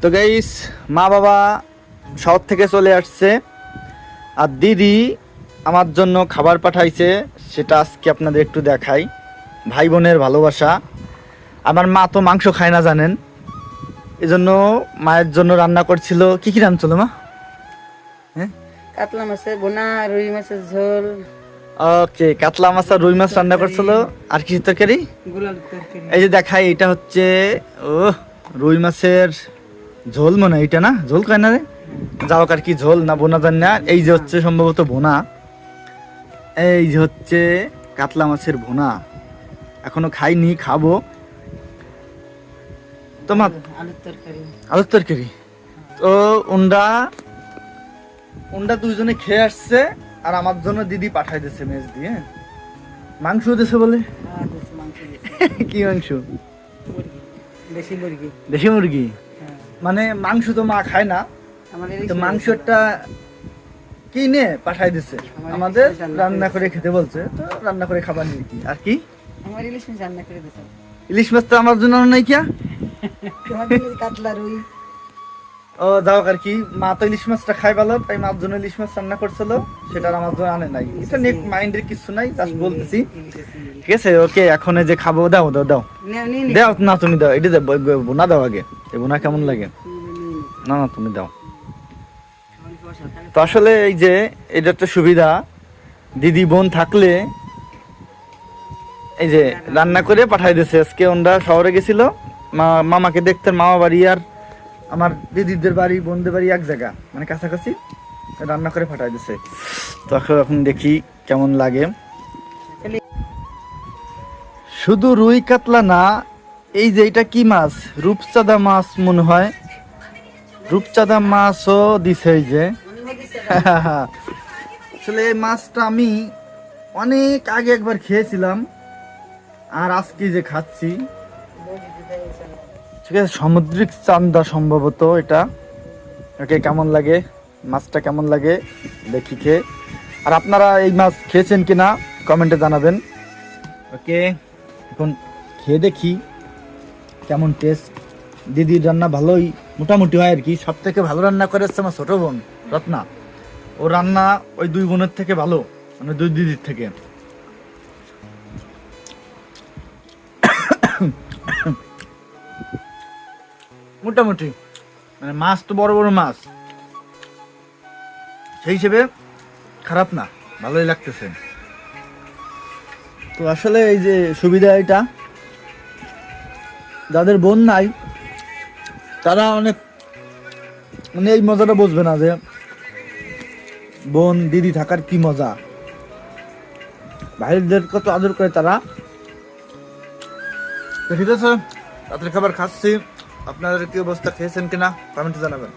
তো গাইস, মা বাবা শহর থেকে চলে আসছে আর দিদি আমার জন্য খাবার পাঠাইছে, সেটা আজকে আপনাদের একটু দেখাই। ভাই বোনের ভালোবাসা। আমার মা তো মাংস খায় না জানেন, এজন্য মায়ের জন্য রান্না করছিল। কি কি রান্না ছিল মা? হ্যাঁ, কাতলা মাছের বোনা, রুই মাছের ঝোল, ওকে, কাতলা মাছ আর রুই মাছ রান্না করছিল। আর কি তরকারি? গুলাল তরকারি। এই যে দেখাই, এটা হচ্ছে রুই মাছের ঝোল, মনে হয় এটা না, ঝোল কয় না রে, যাও আর কি ঝোল না বোনা জান না। এই যে হচ্ছে সম্ভবত ভোনা, এই যে হচ্ছে কাতলা মাছের ভোনা। এখনো খাইনি, খাবো। তোমার আলুর তরকারি। আলুর তরকারি। তো ওনরা দুইজনে খেয়ে আসছে আর আমার জন্য দিদি পাঠাই দিয়েছে মেজ দিয়ে। মাংস দিয়েছে বলে। দেশি মাংস দিয়েছে। কি মাংস? মুরগি, দেশি মুরগি। দেশি মুরগি। হ্যাঁ। মানে মাংস তো মা খায় না, আমার তো মাংসটা কিনে পাঠাই দিছে আমাদের, রান্না করে খেতে বলছে। তো রান্না করে খাবার নিয়ে কি আর কি। আমার ইলিশ মাছ রান্না করে দিয়েছে। ইলিশ মাছ তো আমার জন্য নাই কিয়া। তোমার জন্য কাতলা, রুই। ও যাও আর কি, মা তো ইলিশ মাছটা খাই ভালো, তাই মার জন্য ইলিশ মাছ রান্না করছিল, সেটা আমার জন্য আনে নাই। এটা নিয়ে মাইন্ডের কিছু নাই, জাস্ট বলতেছি। ঠিক আছে, ওকে। এখন এই যে খাবো, দাও দাও দাও দাও না, তুমি দাও। এটা বোনা দাও আগে, এই বোনা কেমন লাগে। না না, তুমি দাও। তো আসলে এই যে এটা একটা সুবিধা, দিদি বোন থাকলে এই যে রান্না করে পাঠাই দিয়েছে। আজকে ওনরা শহরে গেছিল মামাকে দেখতে, মামা বাড়ি আর আমার দিদিদের বাড়ি, বোনদের বাড়ি এক জায়গা, মানে কাছাকাছি। রান্না করে পাঠাই দিয়েছে। তো এখন দেখি কেমন লাগে। শুধু রুই কাতলা না, এই যে এটা কি মাছ, রূপচাঁদা মাছ মনে হয়, রূপচাঁদা মাছও দিছে। এই যে আসলে এই মাছটা আমি অনেক আগে একবার খেয়েছিলাম, আর আজকে যে খাচ্ছি। ঠিক আছে, সামুদ্রিক চান্দা সম্ভবত এটা। ওকে, কেমন লাগে মাছটা, কেমন লাগে দেখি খেয়ে। আর আপনারা এই মাছ খেয়েছেন কিনা কমেন্টে জানাবেন। ওকে, এখন খেয়ে দেখি কেমন টেস্ট। দিদির রান্না ভালোই মোটামুটি হয় আর কি। সব থেকে ভালো রান্না করে হচ্ছে আমার ছোট বোন রত্না। ও রান্না ওই দুই বোনের থেকে ভালো, মানে দুই দিদির থেকে। মোটামুটি মানে মাছ তো বড় বড় মাছ, সেই হিসেবে খারাপ না, ভালোই লাগতেছে। তো আসলে এই যে সুবিধা, এটা যাদের বোন নাই তারা অনেক মানে এই মজাটা বুঝবে না, যে বোন দিদি থাকার কি মজা। ভাইদের কত আদর করে তারা। ঠিক আছে, রাতের খাবার খাচ্ছি। আপনাদের কি অবস্থা, খেয়েছেন কিনা কমেন্টে জানাবেন।